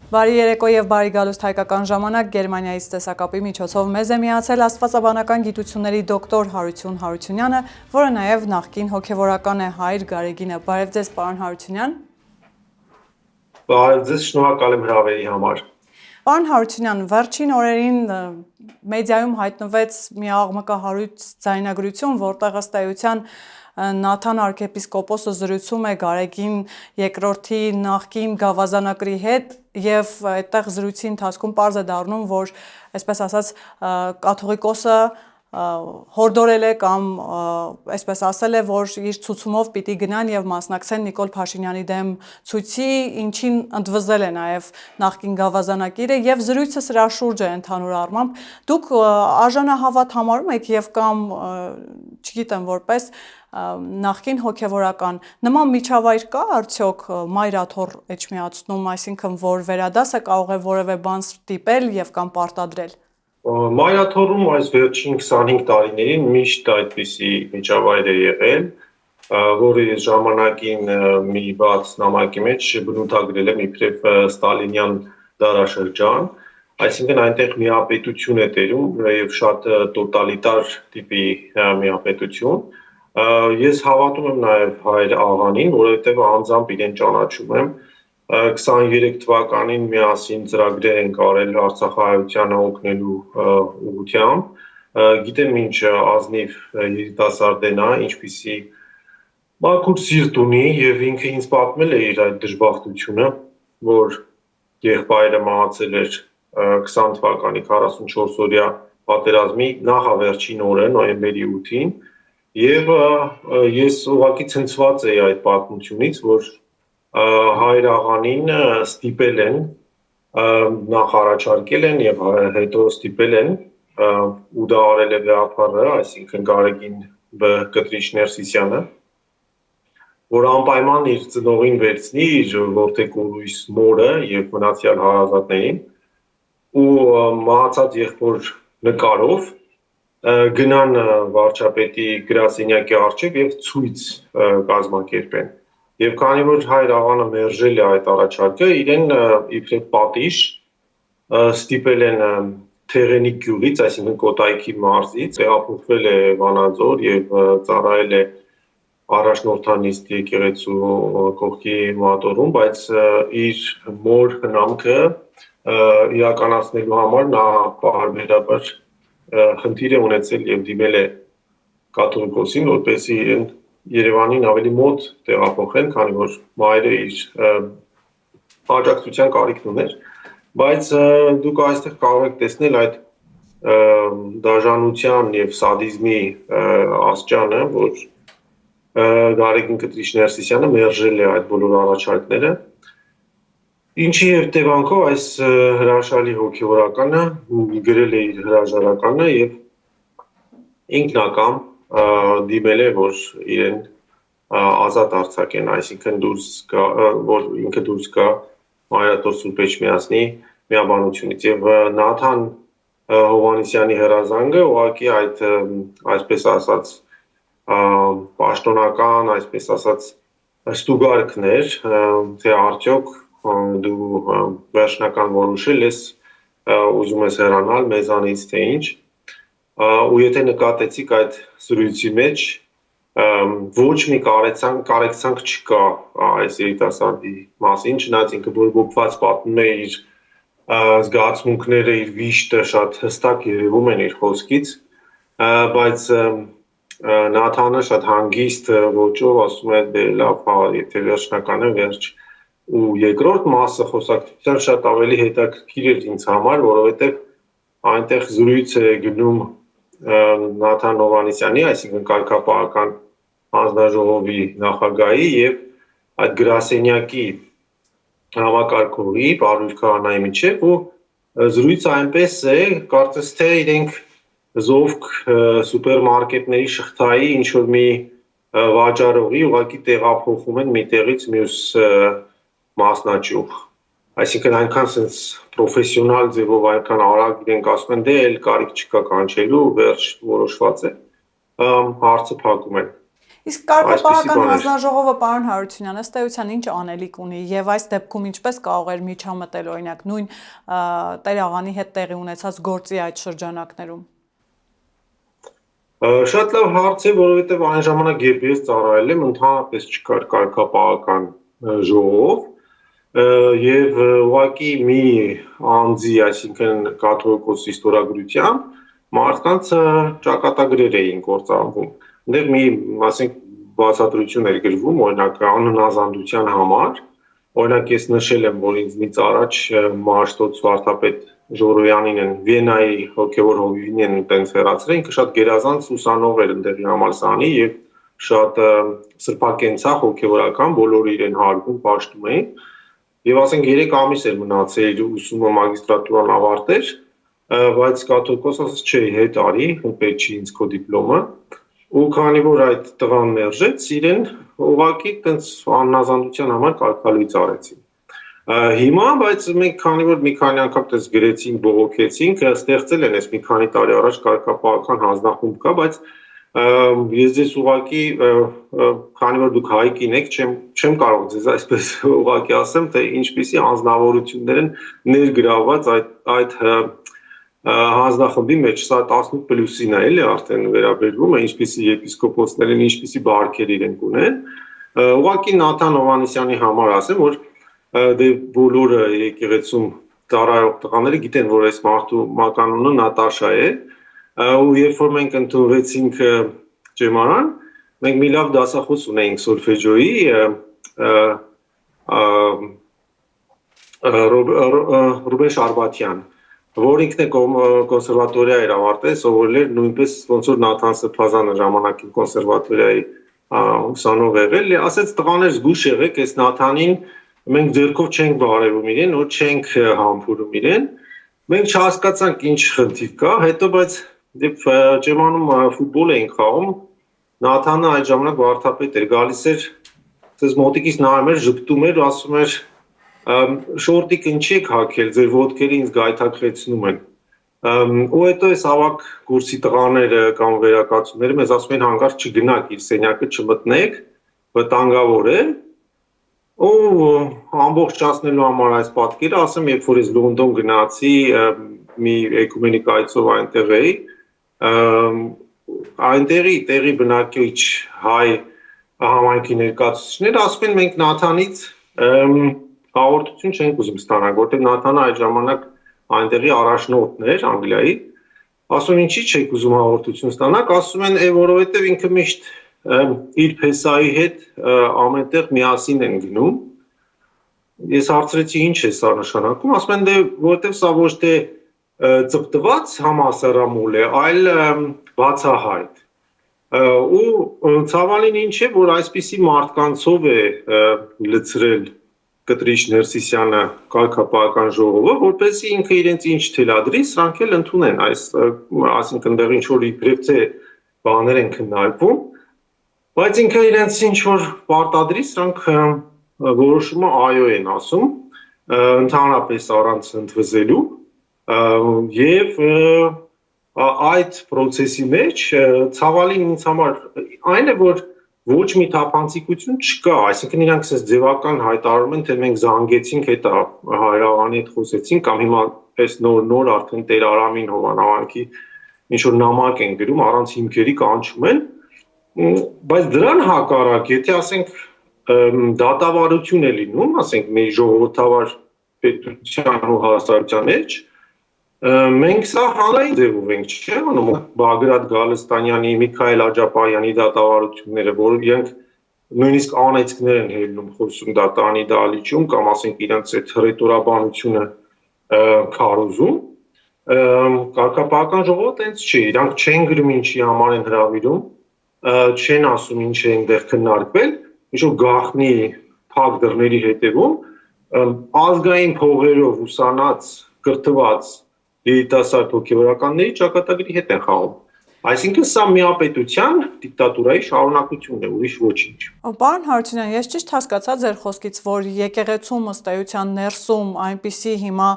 Բարի երեկո եւ բարի գալուստ հայկական ժամանակ Գերմանիայից տեսակապի միջոցով մեզ է միացել աստվածաբանական գիտությունների դոկտոր Հարություն Հարությունյանը, որը նաեւ նախկին հոգեվորական է Հայր Գարեգինը։ Բարև ձեզ, պարոն Հարությունյան։ Բարև ձեզ, շնորհակալ եմ հրավերի համար։ Պարոն Հարությունյան, վերջին օրերին մեդիայում հայտնվեց մի աղմկահարույց ձայնագրություն, որտեղ ըստ էության Նաթան arքեպիսկոպոսը զրուցում է Գարեգին II նախկին գավազանակրի հետ եւ այդտեղ զրույցի ընթացքում պարզ է դառնում, որ այսպես ասած կաթողիկոսը հորդորել է կամ այսպես ասել է, որ իր ցուցումով պիտի գնան եւ մասնակցեն Նիկոլ Փաշինյանի դեմ ցույցի, ինչին ընդվզել է նաեւ նախկին գավազանակիրը եւ զրույցը սրա շուրջ է ընդհանուր առմամբ։ Դուք արժանահավատ համարում եք եւ կամ չգիտեմ որպես նախկին հոգեվորական նման միջավայր կա արդյոք մայրաթոռ էջմիածնում, այսինքն որ վերադասը կարող է որևէ բան ստիպել եւ կամ պարտադրել։ Մայրաթոռում այս վերջին 25 տարիներին միշտ այդպիսի միջավայր է եղել, որը ժամանակին մի բաց նամակի մեջ բնութագրել եմ իբրև ստալինյան դարաշրջան, այսինքն այնտեղ միապետություն է տերում եւ շատ տոտալիտար տիպի միապետություն։ Ես հավատում եմ նաեւ Հայր աղանին, որովհետեւ անձամբ իրեն ճանաչում եմ։ 23 թվականին միասին ծրագրեր ենք արել Արցախահայությանը օգնելու ուղղությամբ։ Գիտեմ ինչ ազնիվ երիտասարդ է նա, ինչպիսի մաքուր սիրտ ունի եւ ինքը ինձ պատմել է իր այդ դժբախտությունը, որ եղբայրը մահացել էր 20 թվականի 44-օրյա պատերազմի նախավերջին օրը, նոյեմբերի 8-ին, եւ ես ուղղակի ցնցված էի այդ պատմությունից, որ Հայր աղանին ստիպել են, նախ առաջարկել են եւ հետո ստիպել են ու դա արել է Գաղափարը, այսինքն Գարեգին Կտրիչ Ներսիսյանը, որ անպայման իր ծնողին վերցնի իր որդեկորույս մորը եւ մնացյալ հարազատներին ու մահացած եղբոր նկարով գնան վարչապետի գրասենյակի առջև եւ ցույց կազմակերպեն։ Եվ քանի որ Հայր աղանը մերժել է այդ առաջարկը, իրեն իբրև պատիժ ստիպել են Թեղենիկ գյուղից, այսինքն Կոտայքի մարզից, տեղափոխվել է Վանաձոր եւ ծառայել է առաջնորդանիստ եկեղեցու կողքի մատորում, բայց իր մոր հնամքը իրականացնելու համար նա պարբերաբար խնդիր է ունեցել եւ դիմել է կաթողիկոսին, որպեսզի իրեն Երևանին ավելի մոտ տեղափոխեն, քանի որ մայրը իր աջակցության կարիքն ուներ, բայց դուք այստեղ կարող եք տեսնել այդ դաժանության եւ սադիզմի աստիճանը, որ Գարեգին Կտրիչ Ներսիսյանը մերժել է այդ բոլոր առաջարկները, ինչի հետևանքով այս հրաշալի հոգեվորականը գրել է իր հրաժարականը եւ ինքնակամ դիմել է, որ իրեն ազատ արձակեն, այսինքն որ ինքը դուրս գա Մայրաթոռ Սուրբ Էջմիածնի միաբանությունից եւ Նաթան Հովհաննիսյանի հրազանգը ուղղակի այդ այսպես ասած պաշտոնական, այսպես ասած ստուգարքն էր, թե արդյոք դու վերջնական որոշել ես ուզում ես հեռանալ մեզանից թե ինչ ու եթե նկատեցիք այդ զրույցի մեջ ոչ մի կարեկցանք չկա այս երիտասարդի մասին, չնայած ինքը բորբոքված պատմում է իր զգացմունքները, իր վիշտը շատ հստակ երևում են իր խոսքից, բայց Նաթանը շատ հանգիստ ոճով ասում է դե լավ, եթե վերջնականը վերջ ու երկրորդ մասը խոսակցության շատ ավելի հետաքրքիր էր ինձ համար, որովհետև այնտեղ զրույց է գնում Նաթան Հովհաննիսյանի, այսինքն կարգապահական հանձնաժողովի նախագահի եւ այդ գրասենյակի համակարգողի Պարույր Քահանայի միջեւ ու զրույցը այնպես է, կարծես թե իրենք զովք սուպերմարկետների շղթայի ինչ որ մի վաճառողի ուղղակի տեղափոխում են մի տեղից մյուս մասնաճյուղ, այսինքն այնքան sense պրոֆեսիոնալ ձևով այնքան արագ իրենք ասում են դե էլ կարիք չկա կանչելու, վերջ որոշված է, հարցը փակում են։ Իսկ կարգապահական հանձնաժողովը պարոն Հարությունյան ըստ էության ինչ անելիք ունի եւ այս դեպքում ինչպես կարող էր միջամտել օրինակ նույն Տեր-աղանի հետ տեղի ունեցած գործի այդ շրջանակներում։ Շատ լավ հարց է, որովհետեւ այն ժամանակ երբ ես ծառայել եմ, ընդհանրապես չկար կարգապահական ժողով եւ ուղղակի մի անձի, այսինքն կաթողիկոսի ստորագրությամբ մարդկանց ճակատագրեր էին կործանվում։ Այնտեղ մի, ասենք, բացատրություն էր գրվում, օրինակ անհնազանդության համար, օրինակ ես նշել եմ, որ ինձնից առաջ Մարշտոց վարդապետ Ժորոյանին են Վիեննայի հոգևոր հովիվին են տենց հեռացրել, ինքը շատ գերազանց ուսանող էր ընդդեղի համալսարանի եւ շատ սրբակենցաղ հոգևորական, բոլորը իրեն հարգում, պաշտում էին։ Եվ ասենք 3 ամիս էր մնացել ուսումը մագիստրատուրան ավարտեր, բայց կաթողիկոս ասաց չէ, հետ արի, պետք չի ինձ քո դիպլոմը։ Ու քանի որ այդ տղան մերժեց, իրեն ուղղակի տենց անհնազանդության համար կարգալույծ արեցին։ Հիմա, բայց մենք քանի որ մի քանի անգամ տես գրեցինք, բողոքեցինք, ստեղծել են այս մի քանի տարի առաջ կարգապահական հանձնախումբ կա, բայց ես ձեզ ուղղակի քանի որ դուք հայկին եք, չեմ կարող ձեզ այսպես ուղղակի ասեմ, թե ինչպիսի անձնավորություններ են ներգրավված այդ հանձնախմբի մեջ, սա 18+-ին է, էլի արդեն վերաբերվում է, ինչպիսի եպիսկոպոսներ են, ինչպիսի բարգեր իրենք ունեն։ Ուղղակի Նաթան Հովհաննիսյանի համար ասեմ, որ դե բոլորը եկեղեցում ծառայող տղաները գիտեն, որ այս մարդու մականունը Նատաշա է, ու երբ որ մենք ընդունվեցինք ճեմարան, մենք մի լավ դասախոս ունեինք սոլֆեջոյի, Ռուբեն Շարբաթյան, որ ինքն է կոնսերվատորիա էր ավարտել, սովորել էր նույնպես ոնց որ Նաթան Սրբազանը ժամանակին կոնսերվատորիայի ուսանող եղել, ասեց տղաներ զգուշ եղեք, այս Նաթանին մենք ձեռքով չենք բարևում իրեն, ու չենք համբուրում իրեն։ Մենք չհասկացանք ինչ խնդիր կա, հետո բայց դեպ ճեմանում ֆուտբոլ էինք խաղում, Նաթանը այդ ժամանակ վարդապետ էր, գալիս էր, ասես մոտիկից նայում էր, ժպտում էր, ասում էր շորտիկ ինչի եք հագել, ձեր ոտքերը ինձ գայթակղեցնում են։ Ու հետո այս ավակ կուրսի տղաները կամ վերակացուները մեզ ասում են հանկարծ չգնաք իր սենյակը չմտնեք, վտանգավոր է։ Ու ամբողջացնելու համար այս պատկերը ասեմ, երբ որ ես Լոնդոն գնացի, մի էկումենիկ այցով այնտեղ էի, այնտեղի բնակիչ հայ համայնքի ներկայացուցիչներ ասում են մենք Նաթանից հաղորդություն չենք ուզում ստանալ, որտեղ Նաթանը այդ ժամանակ այնտեղի առաջնորդն էր Անգլիայի, ասում ինչի չեք ուզում հաղորդություն ստանալ, ասում են որովհետև ինքը միշտ իր փեսայի հետ ամենտեղ միասին են գնում։ Ես հարցրեցի ինչ է սա նշանակում, ասում են դե որովհետև սա ոչ թե ծպտված համասարամուլ է, այլ բացահայտ։ Ու ցավալին ինչ է, որ այսպիսի մարդկանցով է լցրել Կտրիչ Ներսիսյանը կարգապահական ժողովը, որպեսզի ինքը իրենց ինչ թելադրի, սրանք էլ ընդունեն, այսինքն դեռ ինչ որ իբրև թե բաներ են քննարկվում, բայց ինքը իրենց ինչ որ պարտադրի, սրանք որոշումը այո են ասում, ընդհանրապես առանց ընդվզելու, եւ այդ process-ի մեջ ցավալին ինձ համար այն է, որ ոչ մի թափանցիկություն չկա, այսինքն իրանք ասես ձևական հայտարարում են, թե մենք զանգեցինք հետա Հայրաղանի հետ խոսեցինք կամ հիմա այս նոր արդեն Տեր Արամին Հովանավանքի ինչ որ նամակ են գրում, առանց հիմքերի կանչում են, բայց դրան հակառակ, եթե ասենք դատավարություն է լինում, ասենք մի ժողովրդավար պետության ու հասարակության մեջ, մենք սա հանրային ձևով ենք չի անում, Բագրատ Գալստանյանի, Միքայել Աջապարյանի դատավարությունները, որ իրենք նույնիսկ անեծքներ են հելնում խոսում դատարանի դահլիճում կամ ասենք իրենց այդ հռետորաբանությունը քարոզում, կարգապահական ժողովը տենց չի, իրանք չեն գրում ինչի համար են հրավիրում, չեն ասում ինչ է այնտեղ քննարկվել, ինչ-որ գաղտնի փակ դռների հետևում ազգային փողերով ուսանած, կրթված երիտասարդ հոգևորականների ճակատագրի հետ են խաղում։ Այսինքն սա միապետության դիկտատուրայի շարունակությունն է, ուրիշ ոչինչ։ Պարոն Հարությունյան, ես ճիշտ հասկացա ձեր խոսքից, որ եկեղեցում ըստ էության ներսում այնպիսի հիմա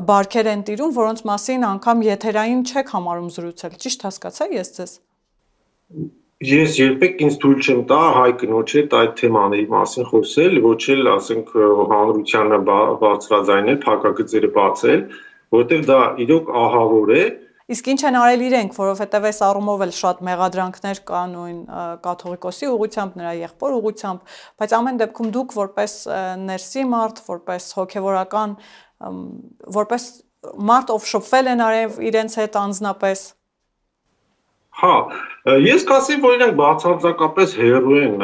բարքեր են տիրում, որոնց մասին անգամ եթերային չեք համարում զրուցել։ Ճիշտ հասկացա ես ձեզ։ Ես երբեք ինձ թույլ չեմ տա հայ կնոջ հետ այդ թեմաների մասին խոսել, ոչ էլ ասենք հանրությանը բարձրաձայնել, փակագծերը բացել, որտեղ դա իրոք ահավոր է։ Իսկ ինչ են արել իրենք, որովհետև այս առումով էլ շատ մեղադրանքներ կա նույն կաթողիկոսի ուղղությամբ, նրա եղբոր ուղղությամբ, բայց ամեն դեպքում դուք որպես ներսի մարդ, որպես հոգևորական, որպես մարդ, ով շփվել են արև իրենց հետ անձնապես։ Հա, ես կասեմ, որ իրենք բացարձակապես հեռու են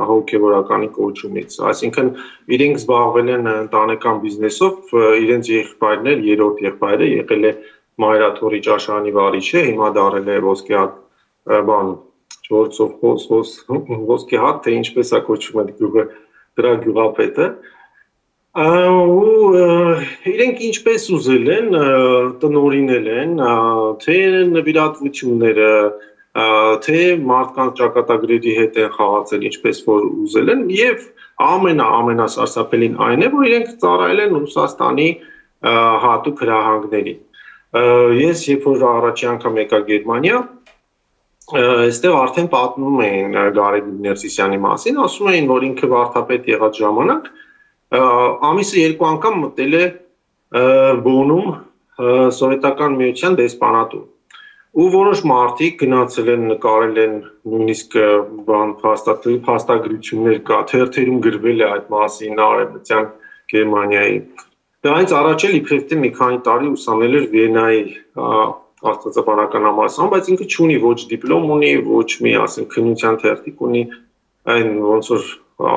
հոգևորականի կոչումից, այսինքն իրենք զբաղվել են ընտանեկան բիզնեսով, իրենց եղբայրն էլ երրորդ եղբայրը եղել է Մայրաթորի ճաշարանի վարիչը, հիմա դարել է ոսկեհատ բան, ոսկեհատ, թե ինչպես է կոչվում այդ գյուղը, դրա գյուղապետը, ու իրենք ինչպես ուզել են, տնօրինել են, թե նվիրատվությունները, թե մարդկանց ճակատագրերի հետ են խաղացել, ինչպես որ ուզել են, եւ ամենասարսափելին այն է, որ իրենք ծառայել են Ռուսաստանի հատուկ հրահանգներին։ Ես երբ որ առաջի անգամ եկա Գերմանիա, այստեղ արդեն պատմում էին Գարեգին Ներսիսյանի մասին, ասում էին, որ ինքը վարդապետ եղած ժամանակ ամիսը 2 անգամ մտել է Բոնում սովետական միության դեսպանատուն։ Ու որոշ մարդիկ գնացել են, նկարել են նույնիսկ փաստագրություններ կա, թերթերում գրվել է այդ մասին արևմտյան Գերմանիայի։ Դրանից առաջ էլ իբրև թե մի քանի տարի ուսանել էր Վիեննայի աստվածաբանական համալսարանում, բայց ինքը չունի ոչ դիպլոմ ունի, ոչ մի ասենք քննության թերթիկ ունի, այն ոնց որ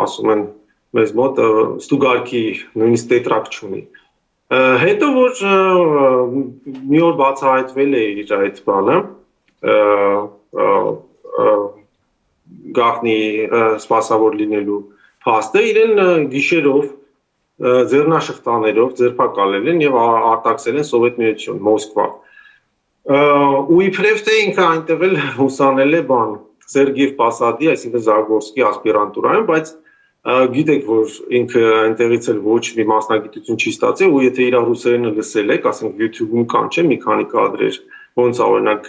ասում են մեզ մոտ ստուգարքի նույնիսկ տետրակ չունի։ Հետո որ մի օր բացահայտվել է իր այդ բանը, գաղտնի սպասավոր լինելու փաստը, իրեն գիշերով ձեռնաշղթաներով ձերբակալել են եւ արտաքսել են Սովետ միություն, Մոսկվա։ Ու իբրև թե ինքը այնտեղ էլ ուսանել է բան Սերգեյ Պասադի, այսինքն Զագորսկի ասպիրանտուրայում, բայց գիտեք, որ ինքը այնտեղից էլ ոչ մի մասնագիտություն չի ստացել, ու եթե իր ռուսերենը լսել եք, ասենք YouTube-ում կան չէ՞ մի քանի կադրեր, ոնց օրինակ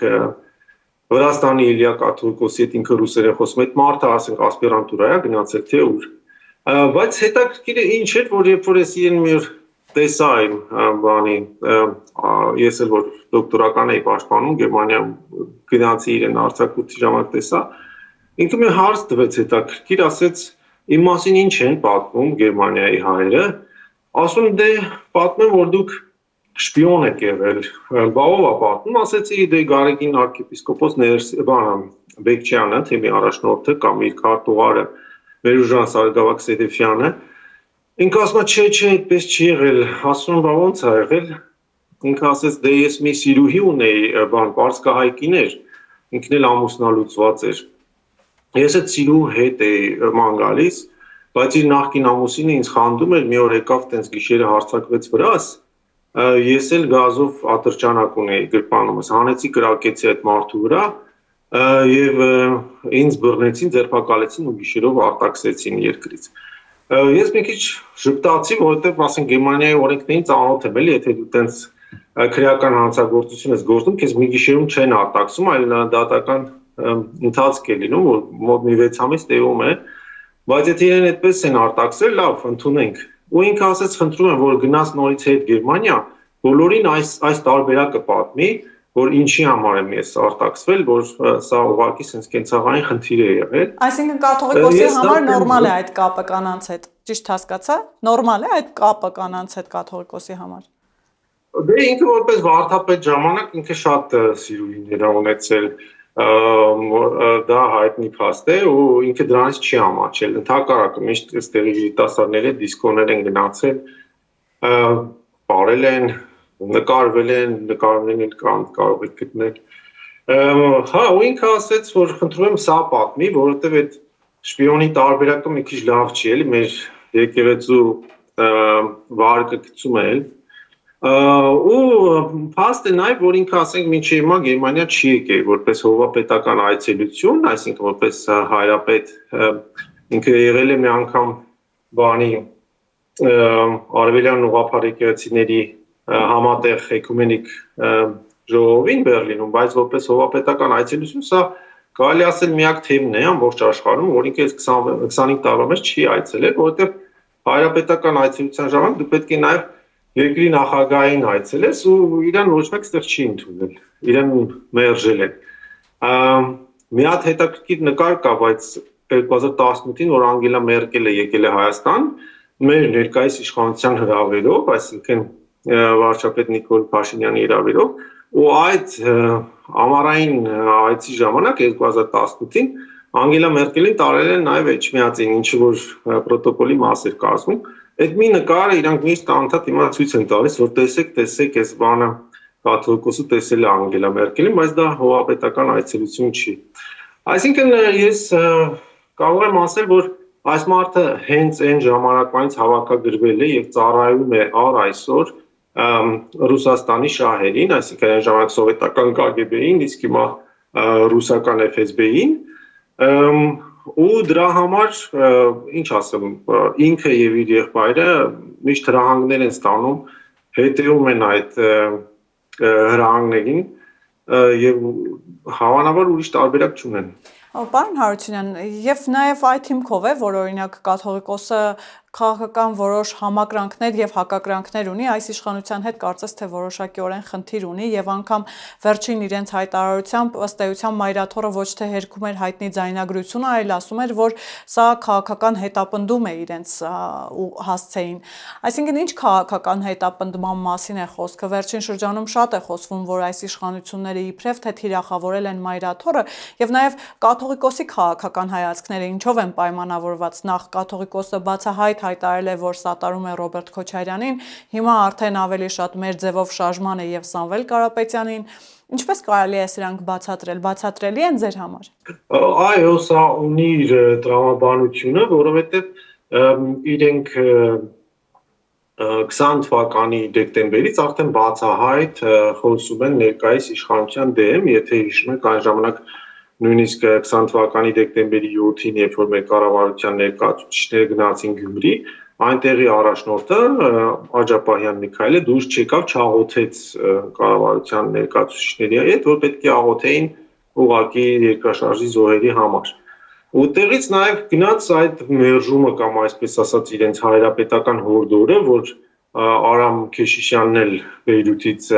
Վրաստանի Իլիա Կաթողիկոսի հետ ինքը ռուսերեն խոսում է, այդ մարդը ասենք ասպիրանտուրա է գնացել թե ուր։ Բայց հետաքրքիրը ինչ էր, որ երբ որ ես իրեն մի օր տեսա իմ բանի, ես էլ որ դոկտորական էի պաշտպանում Գերմանիայում գնացի իրեն արձակուրդի ժամանակ տեսա, ինքը մի հարց տվեց հետաքրքիր, ասեց իմ մասին ինչ են պատմում Գերմանիայի հայերը, ասում դե պատմեմ, որ դուք շպիոն եք եղել, բա ով է պատմում, ասեցի դե Գարեգին arczepiskopos Բեկչյանը, թեմի առաջնորդը կամ իր քարտուղարը Վերուժան Սարգսակ Սեդեֆյանը, ինքը ասում է չէ, այդպես չի եղել, ասում բա ոնց է եղել, ինքը ասեց դե ես մի սիրուհի ունեի, բան պարսկահայ կիներ, ինքն էլ ամուսնալուծված էր, ես այդ սիրուհու հետ էի ման գալիս, բայց իր նախկին ամուսինը ինձ խանդում էր, մի օր եկավ տենց գիշերը հարձակվեց վրաս, ես էլ գազով ատրճանակ ունեի գրպանումս, հանեցի կրակեցի այդ մարդու վրա եւ ինձ բռնեցին, ձերբակալեցին ու գիշերով արտաքսեցին երկրից։ Ես մի քիչ ժպտացի, որովհետեւ ասենք Գերմանիայի օրենքներին ծանոթ եմ, էլի, եթե դու տենց քրեական հանցագործություն ես գործում, քեզ մի գիշերում չեն արտաքսում, այլ դատական ընթացք է լինում, որ մոտ մի 6 ամիս տևում է, բայց եթե իրեն այդպես են արտաքսել, լավ, ընդունենք։ Ու ինքը ասեց, խնդրում եմ, որ գնաս նորից հետ Գերմանիա, բոլորին այս տարբերակը պատմի, որ ինչի համար եմ ես արտաքսվել, որ սա ուղղակի sense կենցաղային խնդիր է եղել։ Այսինքն կաթողիկոսի համար նորմալ է այդ կապը կանանց հետ, ճիշտ հասկացա։ Նորմալ է այդ կապը կանանց հետ կաթողիկոսի համար։ Դե ինքը որպես վարդապետ ժամանակ ինքը շատ սիրուհիներ ա ունեցել, դա հայտնի փաստ է ու ինքը դրանից չի ամաչել։ Ընդհակառակը միշտ այստեղի երիտասարդները դիսկոներ են գնացել, բարել են, նկարվել են կարող եք գտնել։ Հա, ու ինքը ասեց, որ խնդրում եմ սա պատմի, որովհետև այդ շպիոնի տարբերակը մի քիչ լավ չի, էլի, մեր եկեղեցու վարկը գցում է, էլ։ Ու փաստ է նաև, որ ինքը ասենք մինչև հիմա Գերմանիա չի եկել որպես հովվապետական այցելություն, այսինքն որպես հայրապետ, ինքը եղել է մի անգամ բանի արևելյան ուղղափառ եկեղեցիների համատեղ էկումենիկ ժողովին Բերլինում, բայց որպես հովվապետական այցելություն սա կարելի ասել միակ թեմն է ամբողջ աշխարհում, որ ինքը 25 տարվա մեջ չի այցելել, որովհետև հայրապետական այցելության ժամանակ դու պետք է նաև երկրի նախագահային այցելես ու իրան ոչ մեկ ստեղ չի ընդունել, իրեն մերժել են։ Մի հատ հետաքրքիր նկար կա, բայց 2018-ին, որ Անգելա Մերկելը եկել է Հայաստան, մեր ներկայիս իշխանության հրավերով, այսինքն վարչապետ Նիկոլ Փաշինյանի հրավերով, ու այդ ամառային այցի ժամանակ 2018-ին Անգելա Մերկելին տարել են նաև Էջմիածին, ինչը որ պրոտոկոլի մաս էր կազմում։ Այդ մի նկարը իրանք միշտ անդադ հիմա ցույց են տալիս, որ տեսեք, այս բանը կաթողիկոսը տեսել է Անգելա Մերկելին, բայց դա հովապետական այցելություն չի։ Այսինքն ես կարող եմ ասել, որ այս մարդը հենց այն ժամանակվանից հավաքագրվել է եւ ծառայում է առ այսօր Ռուսաստանի շահերին, այսինքն այն ժամանակ սովետական KGB-ին, իսկ հիմա ռուսական FSB-ին, ու դրա համար ինչ ասեմ, ինքը եւ իր եղբայրը միշտ հրահանգներ են ստանում, հետեւում են այդ հրահանգներին եւ հավանաբար ուրիշ տարբերակ չունեն։ Պարոն Հարությունյան, եւ նաեւ այդ հիմքով է, որ օրինակ կաթողիկոսը քաղաքական որոշ համակրանքներ եւ հակակրանքներ ունի, այս իշխանության հետ կարծես թե որոշակիորեն խնդիր ունի եւ անգամ վերջին իրենց հայտարարությամբ ըստ էության Մայրաթոռը ոչ թե հերքում էր հայտնի ձայնագրությունը, այլ ասում էր, որ սա քաղաքական հետապնդում է իրենց ու հասցեին։ Այսինքն ինչ քաղաքական հետապնդման մասին է խոսքը։ Վերջին շրջանում շատ է խոսվում, որ այս իշխանությունները իբրև թե թիրախավորել են Մայրաթոռը եւ նաեւ կաթողիկոսի քաղաքական հայացքները ինչով են պայմանավորված։ Նախ կաթողիկոսը բացահայտ հայտարարել է, որ սատարում է Ռոբերտ Քոչարյանին, հիմա արդեն ավելի շատ մեր ձևով շարժման է եւ Սամվել Կարապետյանին։ Ինչպես կարելի է սրանք բացատրել, բացատրելի են ձեր համար։ Այո, սա ունի իր տրամաբանությունը, որովհետեւ իրենք 20 թվականի դեկտեմբերից արդեն բացահայտ խոսում են ներկայիս իշխանության դեմ, եթե հիշում եք այն ժամանակ նույնիսկ 20 թվականի դեկտեմբերի 7-ին, երբ որ մեր կառավարության ներկայացուցիչները գնացին Գյումրի, այնտեղի առաջնորդը Աջապահյան Միքայելը դուրս չեկավ, չաղոթեց կառավարության ներկայացուցիչների հետ, որ պետք է աղոթեին ուղղակի երկրաշարժի զոհերի համար։ Ուտեղից նաև գնաց այդ մերժումը կամ այսպես ասած իրենց հայրապետական հորդորը, որ Արամ Քեշիշյանն էլ Բեյրութից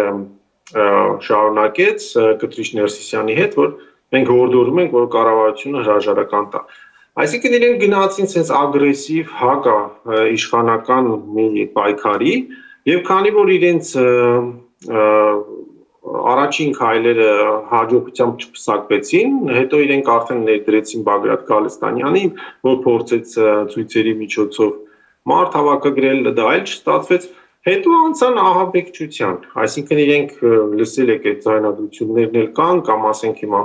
շարունակեց Կտրիշ Ներսիսյանի հետ, որ մենք հորդորում ենք, որ կառավարությունը հրաժարական տա։ Այսինքն իրենք գնացին sense ագրեսիվ հակա իշխանական մի պայքարի, եւ քանի որ իրենց առաջին քայլերը հաջողությամբ չփսակվեցին, հետո իրենք արդեն ներդրեցին Բագրատ Գալստանյանին, որ փորձեց ցույցերի միջոցով մարդ հավաքագրել, դա այլ չստացվեց, հետո անցան ահաբեկչության, այսինքն իրենք լսել եք այդ ձայնագրություններն էլ կան, կամ ասենք հիմա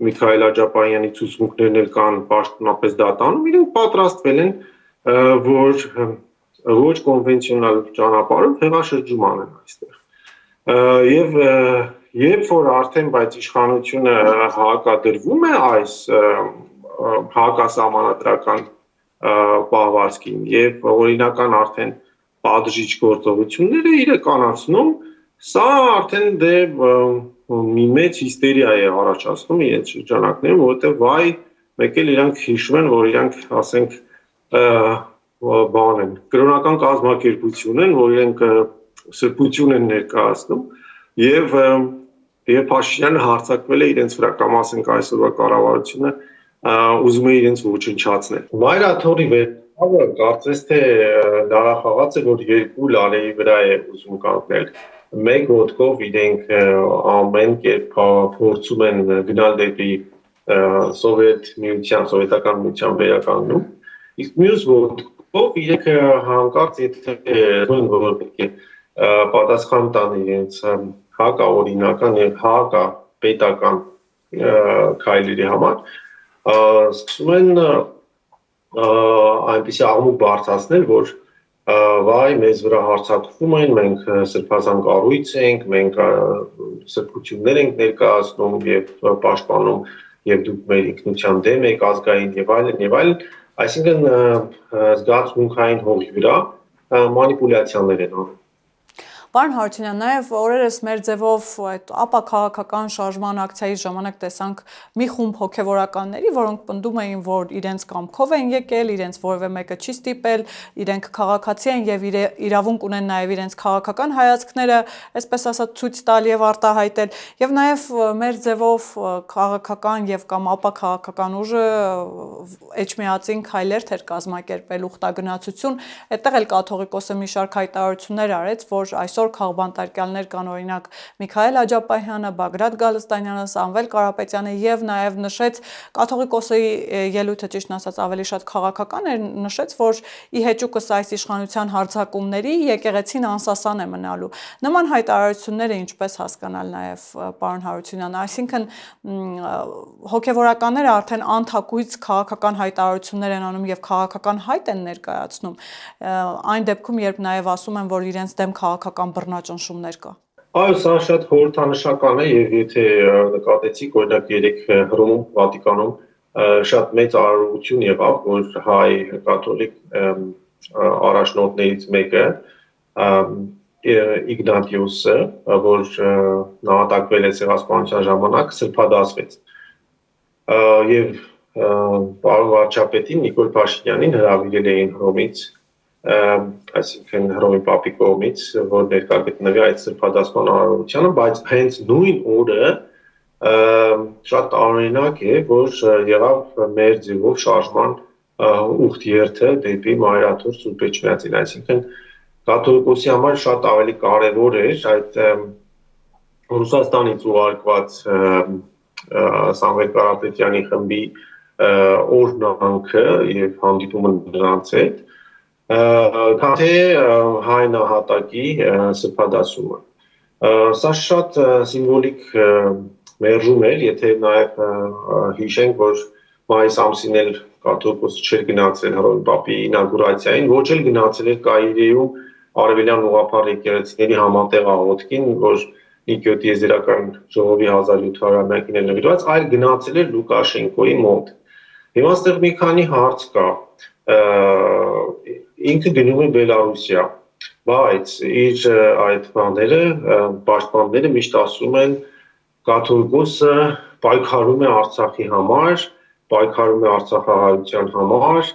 Միքայել Աջապահյանի ցուցմունքներն էլ կան պաշտոնապես դատանում, իրենք պատրաստվել են, որ ոչ կոնվենցիոնալ ճանապարհով հեղաշրջում անեն այստեղ։ Եվ երբ որ արդեն բայց իշխանությունը հակադրվում է այս հակասահմանադրական պահվածքին եւ օրինական արդեն պատժիչ գործողությունները իրականացնում, սա արդեն դե մի մեծ հիստերիա է առաջացնում իրենց շրջանակներում, որովհետեւ վայ մեկ էլ իրանք հիշում են, որ իրանք ասենք բան են, կրոնական կազմակերպություն են, որ իրենք սրբություն են ներկայացնում եւ Փաշինյանը հարձակվել է իրենց վրա, կամ ասենք այսօրվա կառավարությունը ուզում է իրենց ոչնչացնել։ Մայրաթոռի վերջը կարծես թե դարախաղաց է, որ երկու լալերի վրա է ուզում կանգնել։ Մեկ ոտքով իրենք ամեն կերպ փորձում են գնալ դեպի սովետական միության վերականգնում, իսկ մյուս ոտքով իրենք հանկարծ եթե որ պետք է պատասխան տան իրենց հակաօրինական եւ հակապետական քայլերի համար, սկսում են այնպիսի աղմուկ բարձրացնել, որ վայ մեզ վրա հարձակվում են, մենք սրբազան կառույց ենք, մենք սրբություններ ենք ներկայացնում եւ պաշտպանում եւ դուք մեր ինքնության դեմ եք ազգային եւ այլն, այսինքն զգացմունքային հողի վրա մանիպուլյացիաներ են անում։ Պարոն Հարությունյան, նաև օրերս մեր ձևով այդ ապա քաղաքական շարժման ակցիայի ժամանակ տեսանք մի խումբ հոգևորականների, որոնք պնդում էին, որ իրենց կամքով են եկել, իրենց որևէ մեկը չի ստիպել, իրենք քաղաքացի են եւ իրավունք ունեն նաև իրենց քաղաքական հայացքները, այսպես ասած, ցույց տալ եւ արտահայտել, եւ նաև մեր ձևով քաղաքական եւ կամ ապա քաղաքական ուժը էջմիածին քայլեր էր կազմակերպել ուխտագնացություն, այդտեղ էլ կաթողիկոսը մի շարք հայտարարություններ արեց, որ այսօր քաղբանտարկյալներ կան օրինակ Միքայել Աջապահյանը, Բագրատ Գալստանյանը, Սամվել Կարապետյանը եւ նաեւ նշեց կաթողիկոսի ելույթը ճիշտն ասած ավելի շատ քաղաքական էր, նշեց, որ ի հեճուկս այս իշխանության հարձակումների եկեղեցին անսասան է մնալու։ Նման հայտարարությունները ինչպես հասկանալ նաեւ պարոն Հարությունյան, այսինքն հոգեվորականները արդեն անթակույց քաղաքական հայտարարություններ են անում եւ քաղաքական հայտ են ներկայացնում այն դեպքում, երբ նաեւ ասում են, որ իրենց դեմ քաղաքական բռնաճնշումներ կա։ Այո, սա շատ խորհրդանշական է եւ եթե նկատեցիք, օրինակ 3 Հռոմում, Վատիկանում շատ մեծ արարողություն եղավ, որ հայ կաթոլիկ առաջնորդներից մեկը Իգնատիոսը, որ նահատակվել է ցեղասպանության ժամանակ, սրբադասվեց։ Եվ պարոն վարչապետին Նիկոլ Փաշինյանին հրավիրել էին Հռոմից, այսինքն Հռոմի պապի կողմից, որ ներկա գտնվի այդ սրբադասման արարողությանը, բայց հենց նույն օրը շատ տարօրինակ է, որ եղավ մեր ձևով շարժման ուխտերթը դեպի Մայրաթոր Սուրբ Էջմիածին, այսինքն կաթողիկոսի համար շատ ավելի կարևոր էր այդ Ռուսաստանից ուղարկված Սամվել Կարապետյանի խմբի օրհնանքը եւ հանդիպումը նրանց հետ, քան թե հայ նահատակի սրբադասումը։ Սա շատ սիմվոլիկ մերժում էր, եթե նաեւ հիշենք, որ մայիս ամսին էլ կաթողիկոսը չէր գնացել Հռոմի պապի ինագուրացիային, ոչ էլ գնացել էր Կայիրեում արևելյան ուղղափառ եկեղեցիների համատեղ աղոթքին, որ Նիկոտ Եզերական ժողովի 1700-ամյակին է նվիրված, այլ գնացել էր Լուկաշենկոյի մոտ։ Հիմա այստեղ մի քանի հարց կա։ Ինքը գնում է Բելարուսիա, բայց իր այդ բաները, պաշտպանները միշտ ասում են կաթողիկոսը պայքարում է Արցախի համար, պայքարում է Արցախահայության համար,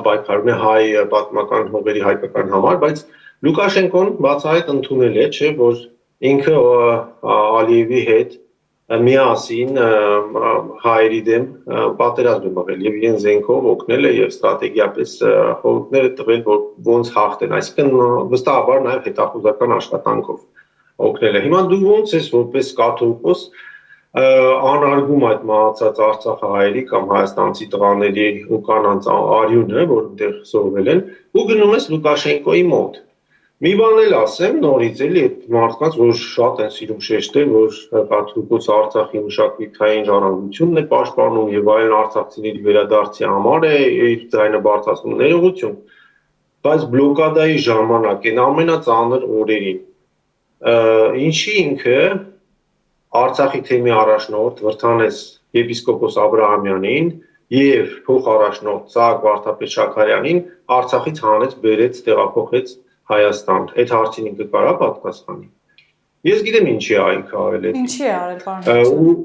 պայքարում է հայ պատմական հողերի հայկական համար, բայց Լուկաշենկոն բացահայտ ընդունել է, չէ, որ ինքը Ալիևի հետ միասին հայերի դեմ պատերազմ է մղել եւ իրեն զենքով օգնել է եւ ստրատեգիապես խորհուրդներ է տվել, որ ոնց հաղթեն, այսինքն վստահաբար նաեւ հետախուզական աշխատանքով օգնել է։ Հիմա դու ոնց ես որպես կաթողիկոս անարգում այդ մահացած Արցախահայերի կամ հայաստանցի տղաների ու կանանց արյունը, որ այնտեղ սովորել են, ու գնում ես Լուկաշենկոյի մոտ։ Մի բան էլ ասեմ նորից էլի այդ մարդկանց, որ շատ են սիրում շեշտել, որ կաթողիկոս Արցախի մշակութային ժառանգությունն է պաշտպանում եւ այլն արցախցիների վերադարձի համար է իր ձայնը բարձրացնում ներողություն, բայց բլոկադայի ժամանակ այն ամենածանր օրերին ինչի ինքը Արցախի թեմի առաջնորդ Վրթանես եպիսկոպոս Աբրահամյանին եւ փոխարաշնորհ Ծակ Վարդապետ Շաքարյանին Արցախից հանեց, բերեց, տեղափոխեց Հայաստան։ Այդ հարցին ինքը կարա պատասխանի։ Ես գիտեմ ինչի է ինքը արել այդ։ Ինչի է արել պարոն։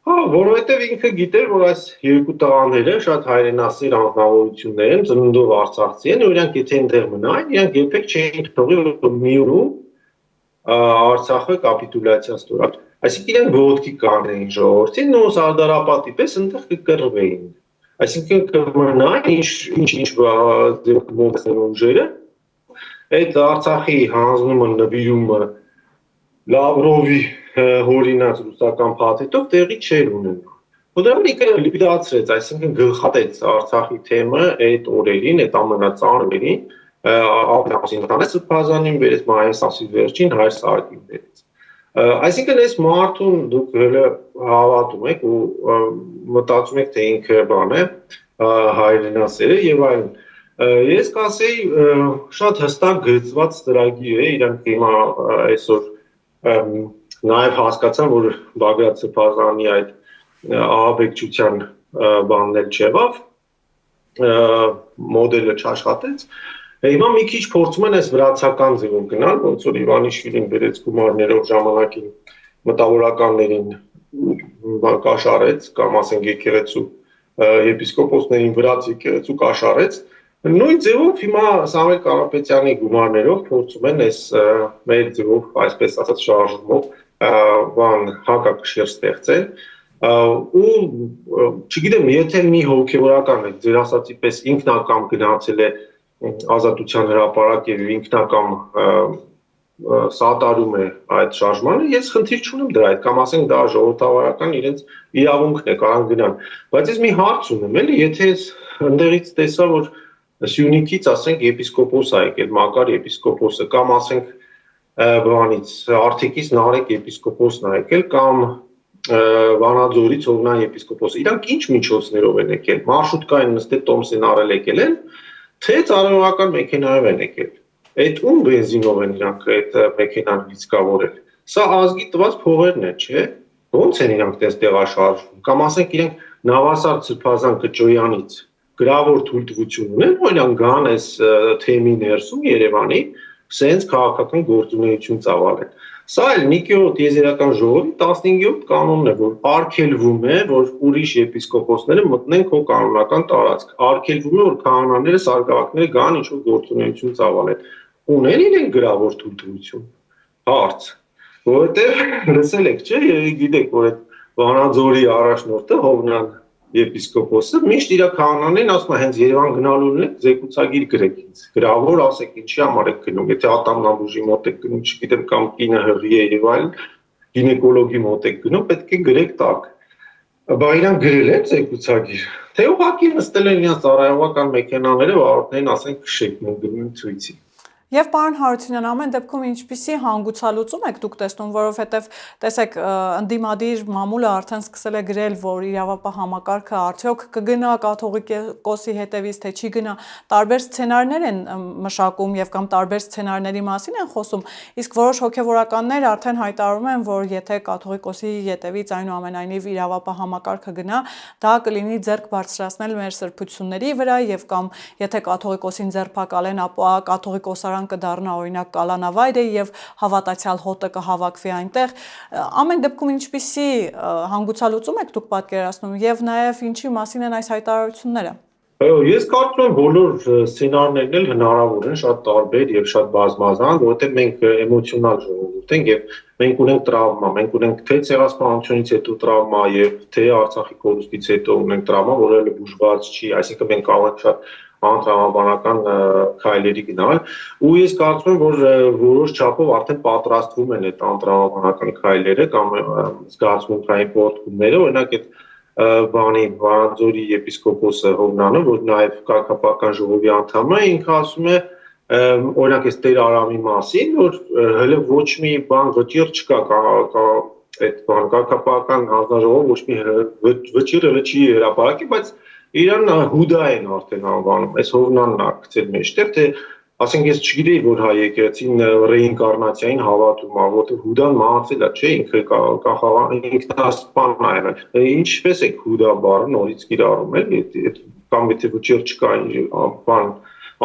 Հա, որովհետեւ ինքը գիտեր, որ այս երկու տղաները շատ հայրենասիր անձնավորություններ են, ծնունդով արցախցի են, ու իրանք եթե այնտեղ մնային, իրանք երբեք չէին թողի մի օրում Արցախը կապիտուլյացիա ստորալ։ Այսինքն իրենք ոտքի կանեին ժողովրդին, ու Սարդարապետի պես այնտեղ կկռվեին։ Այսինքն կմնային ինչ ձևով ուժերը այդ Արցախի հանձնումը, նվիրումը Լավրովի հորինած ռուսական փաթեթով տեղի չէր ունենա։ Դրանից ինքը լիկվիդացրեց, այսինքն գլխատեց Արցախի թեմը այդ օրերին, այդ ամենածանրերին, ապրիլին տանեց Սփազանին վերեց, մայիս ամսի վերջին Հայր Սահակին վերեց։ Այսինքն այս մարդուն դուք հələ հավատում եք ու մտածում եք, թե ինքը բան է, հայրենասեր է եւ այլն։ Ես կասեի շատ հստակ գրծված ծրագիր է, իրանք հիմա այսօր նաև հասկացան, որ Բագրատ Սփազանի այդ ահաբեկչության բանն էլ չեղավ, մոդելը չաշխատեց, Հիմա մի քիչ փորձում են այս վրացական ձևով գնալ, ոնց որ Իվանիշվիլին բերեց գումարներով ժամանակին մտավորականներին կաշառեց, կամ ասենք եկեղեցու եպիսկոպոսներին վրաց եկեղեցու կաշառեց, նույն ձևով հիմա Սամվել Կարապետյանի գումարներով փորձում են այս մեր ձևով, այսպես ասած շարժումով հակակշիռ ստեղծել ու չգիտեմ, եթե մի հոգևորական է ձեր ասացի պես ինքնակամ գնացել է ազատության հրապարակ եւ ինքնակամ սատարում է այդ շարժմանը, ես խնդիր չունեմ դրա հետ, կամ ասենք դա ժողովրդավարական իրենց իրավունքն է, կարան գնան, բայց ես մի հարց ունեմ, էլի, եթե ես ընդերից տեսա, որ Սյունիքից ասենք եպիսկոպոս ա եկել, Մակար եպիսկոպոսը, կամ ասենք բանից Արթիկից Նարեկ եպիսկոպոսն ա եկել, կամ Վանաձորից Հովնան եպիսկոպոսը, իրանք ինչ միջոցներով են եկել, մարշրուտկային նստել Տոմսեն արել եկել են, թե ծառայողական մեքենայով են եկել, այդ ում բենզինով են իրանք այդ մեքենան լիցքավորել, սա ազգի տված փողերն է, չէ, ոնց են իրանք տես տեղաշարժվում, կամ ասենք իրենք Նավասար Սրբազան Կճոյանից գրավոր թույլտվություն ունեն, որ իրանք գան այս թեմի ներսում Երևանի, սենց քաղաքական գործունեություն ծավալեն։ Սա էլ Նիկեոտ Եզերական ժողովի 15-րդ կանոնն է, որ արգելվում է, որ ուրիշ եպիսկոպոսները մտնեն քո կանոնական տարածք, արգելվում է, որ քահանաները, սարգսակները գան ինչ-որ գործունեություն ծավալեն։ Ունեն իրենք գրավոր թույլտվություն։ Հարց, որովհետև լսել եք, չէ, երևի գիտեք, որ այդ Վանաձորի առաջնորդը Հովնան եպիսկոպոսը միշտ իր քահանաներին ասում է հենց Երևան գնալու եք զեկուցագիր գրեք ինձ գրավոր ասեք ինչի համար եք գնում եթե ատամնաբուժի մոտ եք գնում չգիտեմ կամ կինը հղի է եւ այլն գինեկոլոգի մոտ եք գնում պետք է գրեք տակ բա իրան գրել են զեկուցագիր թե ուղղակի նստել են իրենց ծառայողական մեքենաները վարորդներին ասեն քշեք մենք գնում ցույցի Եվ պարոն Հարությունյան, ամեն դեպքում ինչպիսի հանգուցալուծում եք դուք տեսնում, որովհետև տեսեք ընդդիմադիր մամուլը արդեն սկսել է գրել, որ իրավապահ համակարգը արդյոք կգնա կաթողիկոսի հետևից, թե չի գնա, տարբեր սցենարներ են մշակում եւ կամ տարբեր սցենարների մասին են խոսում, իսկ որոշ հոգեվորականներ արդեն հայտարարում են, որ եթե կաթողիկոսի հետևից այնուամենայնիվ իրավապահ համակարգը գնա, դա կլինի ձեռք բարձրացնել մեր սրբությունների վրա եւ կամ եթե կաթողիկոսին ձերբակալեն, ապա կաթողիկոսարան կդառնա օրինակ կալանավայրը եւ հավատացյալ հոտը կհավաքվի այնտեղ ամեն դեպքում ինչպիսի հանգուցալուծում եք դուք պատկերացնում եւ նաեւ ինչի մասին են այս հայտարարությունները Ես կարծում եմ բոլոր սցենարներն էլ հնարավոր են շատ տարբեր եւ շատ բազմազան, որովհետեւ մենք էմոցիոնալ ժողովուրդ ենք եւ մենք ունենք տրավմա, մենք ունենք թե ցեղասպանությունից հետո տրավմա եւ թե Արցախի կորուստից հետո ունենք տրավմա, որը էլ բուժված չի, այսինքն մենք կարող ենք շատ անտրավմաբանական քայլերի գնալ ու ես կարծում եմ որ որոշ չափով արդեն պատրաստվում են այդ անտրավմաբանական քայլերը կամ զգացմունքային պոռթկումները օրինակ այդ բանի Վանաձորի եպիսկոպոսը Հովնանը որ նաև քաղաքապետական ժողովի անդամ է ինքը ասում է օրինակ այս Տեր Արամի մասին որ հələ ոչ մի բան վճիռ չկա այդ բան քաղաքապետական հանձնաժողովը ոչ մի վճիռ հələ չի հրապարակի բայց Իրան հուդա են արդեն անվանում, այս Հովնանն ա գցել մեջտեղ, թե ասենք ես չգիտեի, որ հայ եկեղեցին ռեինկարնացիային հավատում ա, որտեղ հուդան մահացել ա, չէ, ինքը ինքնասպան ա եղել։ Ինչպես եք հուդա բառը նորից կիրառում էլ, կամ եթե վճիռ չկա, բան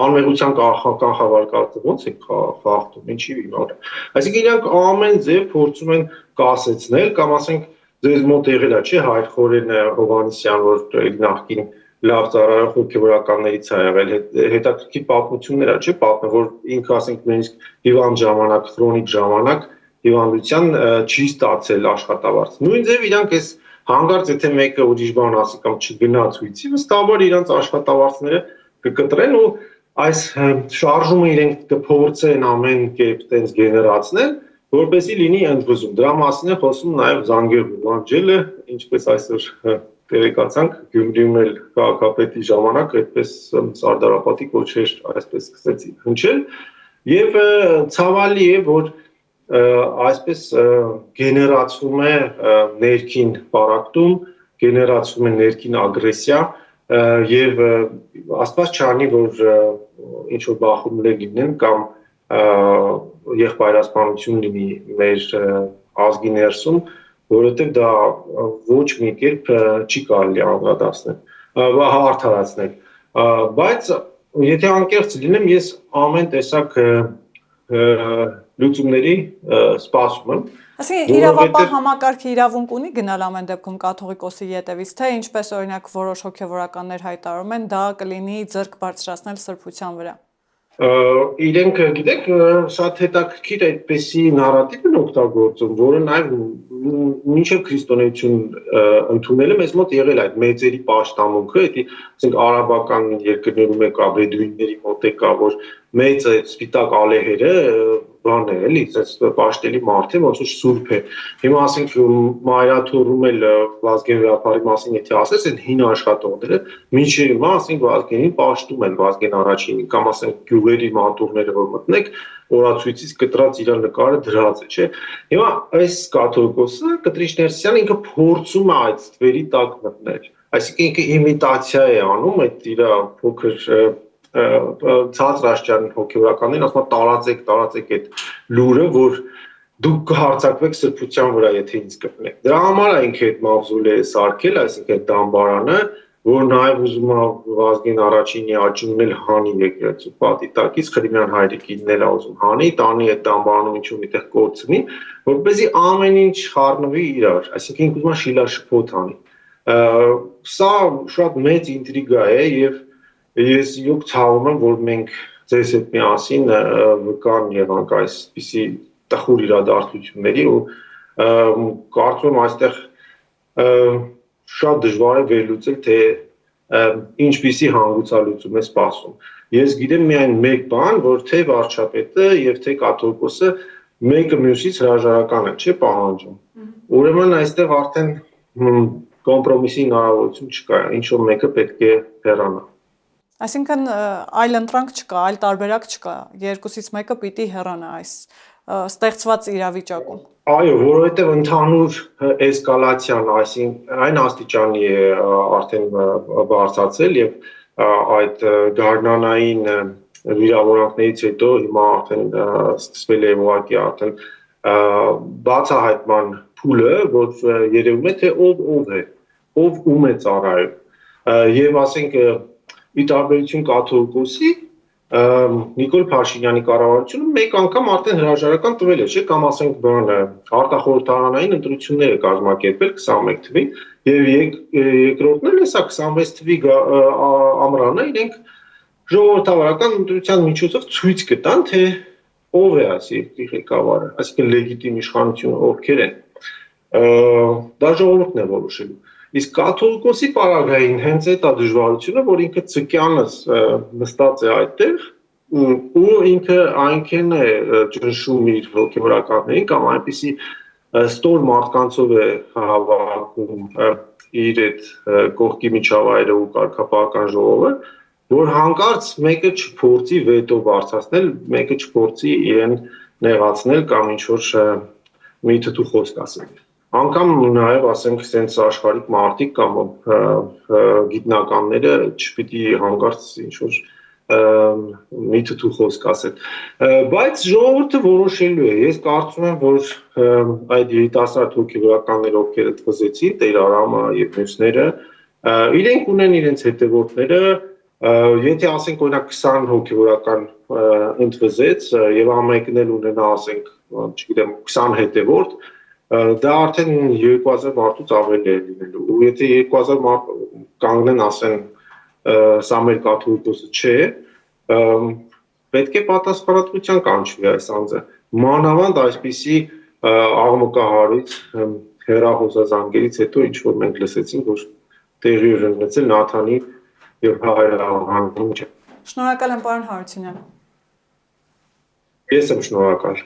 անմեղության կանխավարկածը ոնց է խախտում, ինչի վիճակը։ Այսինքն իրանք ամեն ձև փորձում են կասեցնել կամ ասենք Ձեզ մոտ եղել է, չէ, Հայրխորեն Հովհաննիսյան, որ նախկին լավ ծառայող հոգևորականներից ա եղել, հետաքրքիր պատմություններ ա, չէ, պատմը, որ ինքը ասենք նույնիսկ հիվանդ ժամանակ, քրոնիկ ժամանակ հիվանդության չի ստացել աշխատավարձ։ Նույն ձև իրանք այս հանգարց եթե մեկը ուրիշ բան ասի կամ չգնա ցույցի, վստահաբար իրանք աշխատավարձները կկտրեն ու այս շարժումը իրենք կփորձեն ամեն կերպ տենց գեներացնել որպեսզի լինի ընդվզում։ Դրա մասին է խոսում նաև Զանգեր Բուլանջելը, ինչպես այսօր տեղեկացանք Գյումրիում էլ քաղաքապետի ժամանակ այդպես Սարդարապետի կոչեր այսպես սկսեցի հնչել եւ ցավալի է որ այսպես գեներացվում է ներքին պարակտում, գեներացվում է ներքին ագրեսիա եւ աստված չանի որ ինչ որ բախումներ լինեն կամ եղբայրասպանություն լինի մեր ազգի ներսում, որովհետև դա ոչ մի կերպ չի կարելի անդրադարձնել, արդարացնել, բայց Եթե անկեղծ լինեմ, ես ամեն տեսակ լուծումների սպասում եմ։ Այսինքն իրավապահ համակարգի իրավունք ունի գնալ ամեն դեպքում կաթողիկոսի ետևից, թե ինչպես օրինակ որոշ հոգևորականներ հայտարարում են, դա կլինի ձեռք բարձրացնել սրբության վրա։ Իրենք գիտեք, շատ հետաքրքիր այդպեսի նարատիվ են օգտագործում, որը նաև մինչև քրիստոնեություն ընդունելը մեզ մոտ եղել այդ մեծերի պաշտամունքը, ասենք արաբական երկրներում կա բեդուինների մոտ կա, որ մեծը սպիտակ ալեհերը բան է, էլի, այս պաշտելի մարդ է, ոնց որ սուրբ է։ Հիմա ասենք մայրաթորում էլ Վազգեն վեհապարի մասին եթե ասես, այն հին աշխատողները մինչև հիմա ասենք Վազգենին պաշտում են, Վազգեն առաջինին, կամ ասենք գյուղերի մատուրները որ մտնեք, օրացույցից կտրած իր նկարը դրած է, չէ։ Հիմա այս կաթողիկոսը Կտրիչ Ներսիսյանը ինքը փորձում է այդ ստվերի տակ մտնել։ Այսինքն ինքը իմիտացիա է անում այդ իր փոքր ցածրաշրջան հոգևորականներին, ասում է տարածեք այդ լուրը, որ դուք կհարձակվեք սրբության վրա, եթե ինձ կպնեք։ Դրա համար է ինքը այդ մավզոլեը սարքել, այսինքն այդ դամբարանը, որ նաև ուզում է Վազգեն առաջինի աճունն էլ հանի եկեղեցու պատի տակից, Խրիմյան հայրիկինն էլ ուզում հանի, տանի այդ դամբարանում ինչ-որ միտեղ կորցնի, որպեսզի ամեն ինչ խառնվի իրար, այսինքն ինքը ուզում է շիլաշփոթ անի։ Սա շատ մեծ ինտրիգա է եւ ես իրոք ցավում եմ, որ մենք ձեզ հետ միասին վկան եղանք այսպիսի տխուր իրադարձությունների ու կարծում եմ այստեղ շատ դժվար է վերլուծել, թե ինչպիսի հանգուցալուծում է սպասում։ Ես գիտեմ միայն մեկ բան, որ թե վարչապետը եւ թե կաթողիկոսը մեկը մյուսից հրաժարական են, չէ, պահանջում։ Ուրեմն այստեղ արդեն կոմպրոմիսի հնարավորություն չկա, ինչ որ մեկը պետք է հեռանա։ Այսինքն այլ ընտրանք չկա, այլ տարբերակ չկա, երկուսից մեկը պիտի հեռանա այս ստեղծված իրավիճակում։ Այո, որովհետև ընդհանուր էսկալացիան, այսինքն այն աստիճանի է արդեն բարձրացել եւ այդ գարնանային վիրավորանքներից հետո հիմա արդեն սկսվել է ուղղակի արդեն բացահայտման փուլը, որ երևում է թե ով է, ով ում է ծառայում։ Եվ ասենք ի տարբերություն կաթողիկոսի Նիկոլ Փաշինյանի կառավարությունը մեկ անգամ արդեն հրաժարական տվել է, չէ՞, կամ ասենք բանը արտախորհրդարանային ընտրություններ է կազմակերպել 21 թվին եւ երկրորդն էլ հեսա 26 թվի ամռանը իրենք ժողովրդավարական ընտրության միջոցով ցույց կտան, թե ով է այս երկրի ղեկավարը, այսինքն լեգիտիմ իշխանությունը ովքեր են։ Դա ժողովուրդն է որոշելու։ Իսկ կաթողիկոսի պարագային հենց այդ է դժվարությունը, որ ինքը ցկյանս նստած է այդտեղ ու ինքը այնքան է ճնշում իր հոգևորականներին կամ այնպիսի ստոր մարդկանցով է հավաքում իր այդ կողքի միջավայրը ու կարգապահական ժողովը, որ հանկարծ մեկը չփորձի վետո բարձրացնել, մեկը չփորձի իրեն նեղացնել կամ ինչ-որ մի թթու խոսք ասել։ Անկամ նաև ասենք sense աշխարհիկ մարդիկ կամ գիտնականները չպիտի հանկարծ ինչ-որ մի թթու խոսք ասել։ Բայց ժողովուրդը որոշելու է։ Ես կարծում եմ, որ այդ երիտասարդ հոգևորականները, ովքեր ընդվզեցին, Տեր Արամը եւ մյուսները, իրենք ունեն իրենց հետևորդները, եթե ասենք օրինակ 20 հոգևորական ընդվզեց եւ ամենքն էլ ունենա ասենք, չգիտեմ, 20 հետևորդ, դա արդեն 2000 մարդուց ավելի է լինելու։ Ու եթե 2000 մարդ կանգնեն ասեն սա մեր կաթողիկոսը չէ, պետք է պատասխանատվության կանչվի այս անձը։ Մանավանդ այսպիսի աղմկահարույց հեռախոսազանգերից հետո ինչ որ մենք լսեցինք, որ տեղի էր ունեցել Նաթանի եւ Հայրահանի միջեւ։ Շնորհակալ եմ, պարոն Հարությունյան։ Ես եմ շնորհակալ։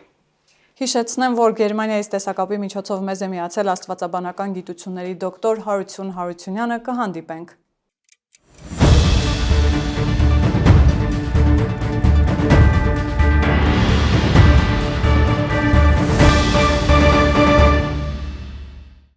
Հիշեցնեմ, որ Գերմանիայից տեսակապի միջոցով մեզ է միացել աստվածաբանական գիտությունների դոկտոր Հարություն Հարությունյանը, կհանդիպենք